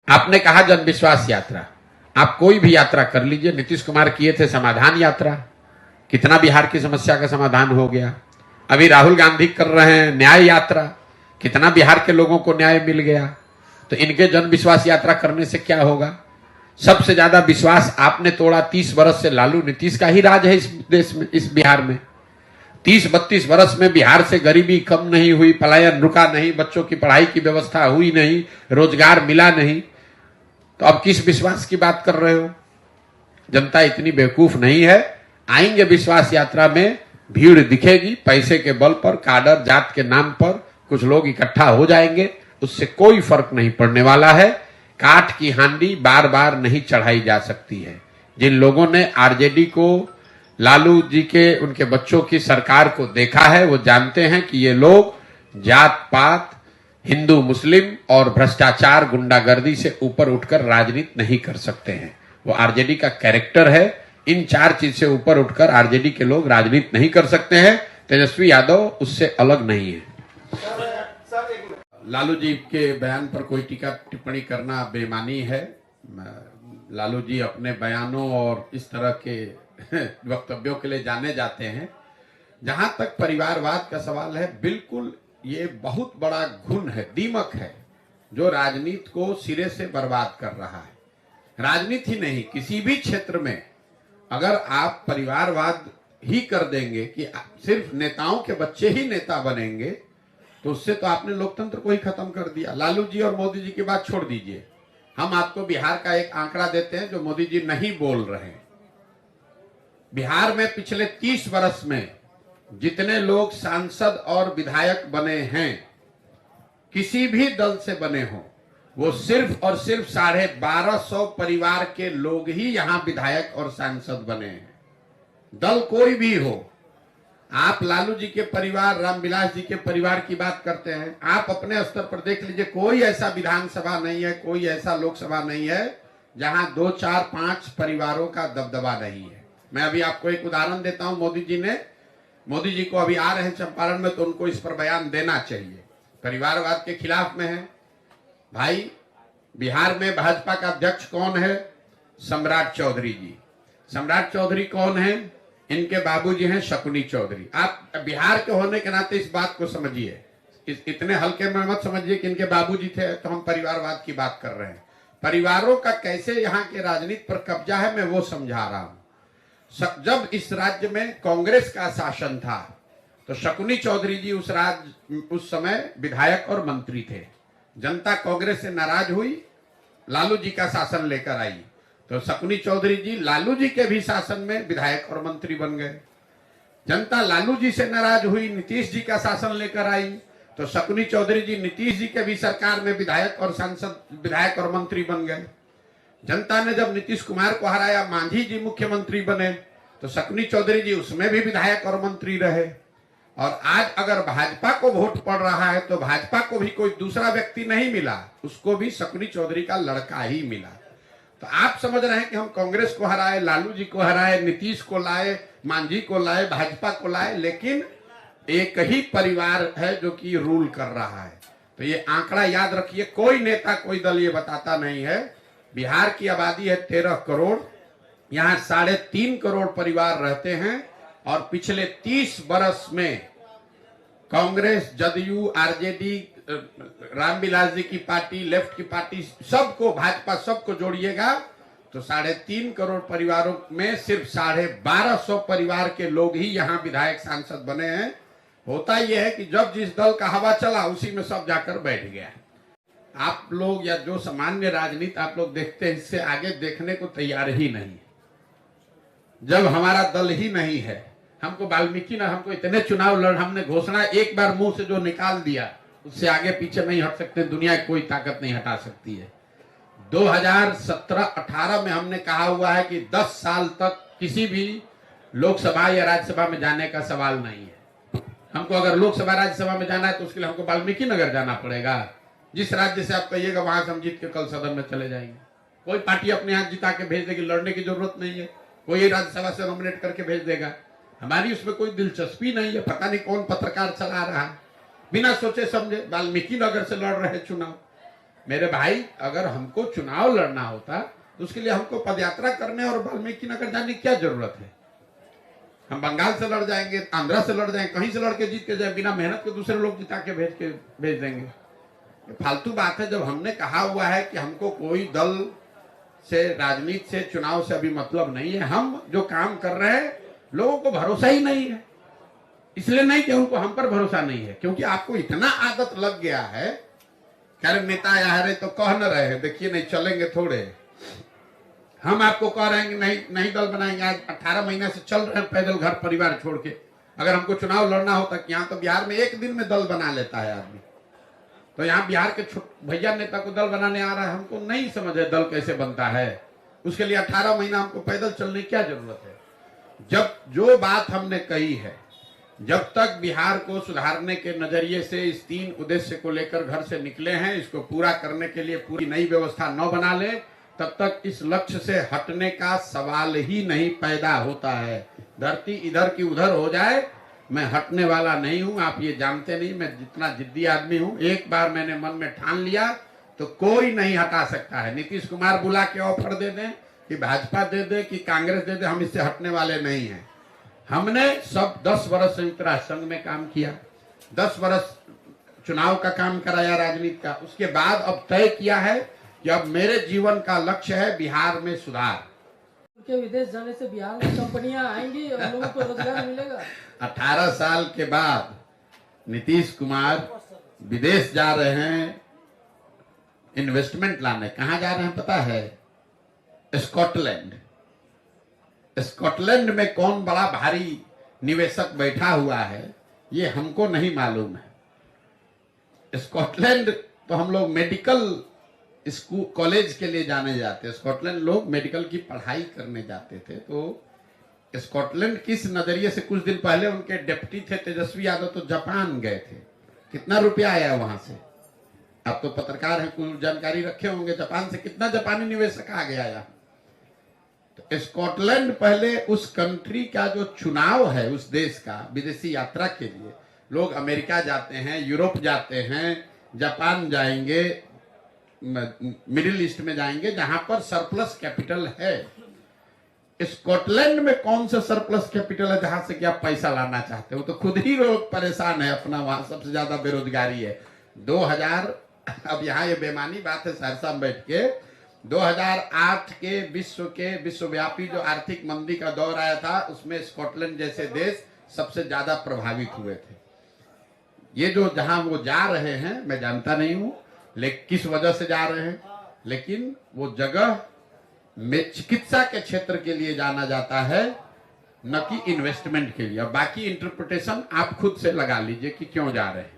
आपने कहा जन विश्वास यात्रा, आप कोई भी यात्रा कर लीजिए। नीतीश कुमार किए थे समाधान यात्रा, कितना बिहार की समस्या का समाधान हो गया। अभी राहुल गांधी कर रहे हैं न्याय यात्रा, कितना बिहार के लोगों को न्याय मिल गया। तो इनके जन विश्वास यात्रा करने से क्या होगा? सबसे ज्यादा विश्वास आपने तोड़ा 30 वर्ष से लालू नीतीश का ही राज है इस देश में, इस बिहार में। 30-32 वर्ष में बिहार से गरीबी कम नहीं हुई, पलायन रुका नहीं, बच्चों की पढ़ाई की व्यवस्था हुई नहीं, रोजगार मिला नहीं। तो अब किस विश्वास की बात कर रहे हो? जनता इतनी बेवकूफ नहीं है। आएंगे विश्वास यात्रा में, भीड़ दिखेगी, पैसे के बल पर, काडर जात के नाम पर कुछ लोग इकट्ठा हो जाएंगे, उससे कोई फर्क नहीं पड़ने वाला है। काठ की हांडी बार बार नहीं चढ़ाई जा सकती है। जिन लोगों ने आरजेडी को, लालू जी के, उनके बच्चों की सरकार को देखा है, वो जानते हैं कि ये लोग जात पात, हिंदू मुस्लिम और भ्रष्टाचार गुंडागर्दी से ऊपर उठकर राजनीति नहीं कर सकते हैं। वो आरजेडी का कैरेक्टर है। इन 4 चीज से ऊपर उठकर आरजेडी के लोग राजनीति नहीं कर सकते हैं। तेजस्वी यादव उससे अलग नहीं है। लालू जी के बयान पर कोई टीका टिप्पणी करना बेईमानी है। लालू जी अपने बयानों और इस तरह के वक्तव्यों के लिए जाने जाते हैं। जहां तक परिवारवाद का सवाल है, बिल्कुल ये बहुत बड़ा घुन है, दीमक है, जो राजनीति को सिरे से बर्बाद कर रहा है। राजनीति ही नहीं, किसी भी क्षेत्र में अगर आप परिवारवाद ही कर देंगे कि सिर्फ नेताओं के बच्चे ही नेता बनेंगे, तो उससे तो आपने लोकतंत्र को ही खत्म कर दिया। लालू जी और मोदी जी की बात छोड़ दीजिए, हम आपको बिहार का एक आंकड़ा देते हैं जो मोदी जी नहीं बोल रहे हैं। बिहार में पिछले 30 वर्ष में जितने लोग सांसद और विधायक बने हैं, किसी भी दल से बने हों, वो सिर्फ और सिर्फ 1250 परिवार के लोग ही यहां विधायक और सांसद बने हैं। दल कोई भी हो, आप लालू जी के परिवार, रामविलास जी के परिवार की बात करते हैं, आप अपने स्तर पर देख लीजिए, कोई ऐसा विधानसभा नहीं है, कोई ऐसा लोकसभा नहीं है जहां 2, 4, 5 परिवारों का दबदबा नहीं है। मैं अभी आपको एक उदाहरण देता हूं। मोदी जी को अभी आ रहे हैं चंपारण में, तो उनको इस पर बयान देना चाहिए। परिवारवाद के खिलाफ में है भाई। बिहार में भाजपा का अध्यक्ष कौन है? सम्राट चौधरी जी। सम्राट चौधरी कौन है? इनके बाबूजी हैं शकुनी चौधरी। आप बिहार के होने के नाते इस बात को समझिए, इतने हल्के में मत समझिए कि इनके बाबूजी थे तो हम परिवारवाद की बात कर रहे हैं। परिवारों का कैसे यहाँ के राजनीति पर कब्जा है, मैं वो समझा रहा हूं। जब इस राज्य में कांग्रेस का शासन था, तो शकुनी चौधरी जी उस समय विधायक और मंत्री थे। जनता कांग्रेस से नाराज हुई, लालू जी का शासन लेकर आई, तो शकुनी चौधरी जी लालू जी के भी शासन में विधायक और मंत्री बन गए। जनता लालू जी से नाराज हुई, नीतीश जी का शासन लेकर आई, तो शकुनी चौधरी जी नीतीश जी के भी सरकार में विधायक और मंत्री बन गए। जनता ने जब नीतीश कुमार को हराया, मांझी जी मुख्यमंत्री बने, तो शकुनी चौधरी जी उसमें भी विधायक और मंत्री रहे। और आज अगर भाजपा को वोट पड़ रहा है, तो भाजपा को भी कोई दूसरा व्यक्ति नहीं मिला, उसको भी शकुनी चौधरी का लड़का ही मिला। तो आप समझ रहे हैं कि हम कांग्रेस को हराए, लालू जी को हराए, नीतीश को लाए, मांझी को लाए, भाजपा को लाए, लेकिन एक ही परिवार है जो कि रूल कर रहा है। तो ये आंकड़ा याद रखिए, कोई नेता, कोई दल ये बताता नहीं है। बिहार की आबादी है 13 करोड़, यहाँ 3.5 करोड़ परिवार रहते हैं, और पिछले 30 वर्ष में कांग्रेस, जदयू, आरजेडी, रामविलास जी की पार्टी, लेफ्ट की पार्टी, सबको, भाजपा, सबको जोड़िएगा तो 3.5 करोड़ परिवारों में सिर्फ 1250 परिवार के लोग ही यहाँ विधायक सांसद बने हैं। होता यह है कि जब जिस दल का हवा चला उसी में सब जाकर बैठ गया। आप लोग या जो सामान्य राजनीति आप लोग देखते हैं, इससे आगे देखने को तैयार ही नहीं। जब हमारा दल ही नहीं है, हमको वाल्मीकि ना, हमको इतने चुनाव लड़, हमने घोषणा एक बार मुंह से जो निकाल दिया, उससे आगे पीछे नहीं हट सकते। दुनिया की कोई ताकत नहीं हटा सकती है। 2017-18 में हमने कहा हुआ है कि 10 साल तक किसी भी लोकसभा या राज्यसभा में जाने का सवाल नहीं है। हमको अगर लोकसभा राज्यसभा में जाना है तो उसके लिए हमको वाल्मीकि नगर जाना पड़ेगा। जिस राज्य से आप कहिएगा वहां से हम जीत के कल सदन में चले जाएंगे। कोई पार्टी अपने हाथ जिता के भेज देगी, लड़ने की जरूरत नहीं है। कोई राज्यसभा से नॉमिनेट करके भेज देगा, हमारी उसमें कोई दिलचस्पी नहीं है। पता नहीं कौन पत्रकार चला रहा है, बिना सोचे समझे वाल्मीकि नगर से लड़ रहे चुनाव। मेरे भाई, अगर हमको चुनाव लड़ना होता तो उसके लिए हमको पदयात्रा करने और वाल्मीकि नगर जाने की क्या जरूरत है? हम बंगाल से लड़ जाएंगे, आंध्रा से लड़ जाएंगे, कहीं से लड़ के जीत के जाए, बिना मेहनत के दूसरे लोग जिता के भेज देंगे। फालतू बात है। जब हमने कहा हुआ है कि हमको कोई दल से, राजनीति से, चुनाव से अभी मतलब नहीं है, हम जो काम कर रहे हैं लोगों को भरोसा ही नहीं है। इसलिए नहीं कि उनको हम पर भरोसा नहीं है, क्योंकि आपको इतना आदत लग गया है। कह नेता आ रहे तो कह न रहे हैं, देखिए नहीं चलेंगे थोड़े। हम आपको कह रहे हैं कि नहीं दल बनाएंगे। आज 18 महीने से चल रहे हैं पैदल, घर परिवार छोड़ के। अगर हमको चुनाव लड़ना होता कि यहाँ तो बिहार में एक दिन में दल बना लेता है आदमी, तो यहाँ बिहार के भैया नेता को दल बनाने आ रहा है। हमको नहीं समझ है दल कैसे बनता है। उसके लिए 18 महीना हमको पैदल चलने की क्या जरूरत है? जब जो बात हमने कही है, जब तक बिहार को सुधारने के नजरिए से इस 3 उद्देश्य को लेकर घर से निकले हैं, इसको पूरा करने के लिए पूरी नई व्यवस्था न बना ले, तब तक इस लक्ष्य से हटने का सवाल ही नहीं पैदा होता है। धरती इधर की उधर हो जाए, मैं हटने वाला नहीं हूं। आप ये जानते नहीं मैं जितना जिद्दी आदमी हूं। एक बार मैंने मन में ठान लिया तो कोई नहीं हटा सकता है। नीतीश कुमार बुला के ऑफर दे दें कि भाजपा दे दे कि कांग्रेस दे दे, हम इससे हटने वाले नहीं हैं। हमने सब 10 वर्ष संयुक्त राष्ट्र संघ में काम किया, 10 वर्ष चुनाव का काम कराया राजनीति का। उसके बाद अब तय किया है कि अब मेरे जीवन का लक्ष्य है बिहार में सुधार। के विदेश जाने से बिहार में कंपनियां आएंगी और लोगों को रोजगार मिलेगा। 18 साल के बाद नीतीश कुमार विदेश जा रहे हैं इन्वेस्टमेंट लाने। कहां जा रहे हैं पता है? स्कॉटलैंड। स्कॉटलैंड में कौन बड़ा भारी निवेशक बैठा हुआ है ये हमको नहीं मालूम है। स्कॉटलैंड तो हम लोग मेडिकल स्कूल कॉलेज के लिए जाने जाते हैं। स्कॉटलैंड लोग मेडिकल की पढ़ाई करने जाते थे। तो स्कॉटलैंड किस नजरिए से, कुछ दिन पहले उनके डिप्टी थे तेजस्वी यादव, तो जापान गए थे। कितना रुपया आया वहां से? आप तो पत्रकार हैं, कुछ जानकारी रखे होंगे। जापान से कितना जापानी निवेशक आ गया यहाँ। तो स्कॉटलैंड पहले उस कंट्री का जो चुनाव है उस देश का, विदेशी यात्रा के लिए लोग अमेरिका जाते हैं, यूरोप जाते हैं, जापान जाएंगे, मिडिल ईस्ट में जाएंगे जहां पर सरप्लस कैपिटल है। स्कॉटलैंड में कौन सा सरप्लस कैपिटल है जहां से कि आप पैसा लाना चाहते हो? तो खुद ही लोग परेशान है अपना, वहां सबसे ज्यादा बेरोजगारी है। 2000, अब यहाँ ये बेमानी बात है, सहरसा में बैठ के 2008 के विश्वव्यापी जो आर्थिक मंदी का दौर आया था उसमें स्कॉटलैंड जैसे देश सबसे ज्यादा प्रभावित हुए थे। ये जो जहां वो जा रहे हैं मैं जानता नहीं हूं लेकिन किस वजह से जा रहे हैं, लेकिन वो जगह में चिकित्सा के क्षेत्र के लिए जाना जाता है, न कि इन्वेस्टमेंट के लिए। अब बाकी इंटरप्रिटेशन आप खुद से लगा लीजिए कि क्यों जा रहे हैं।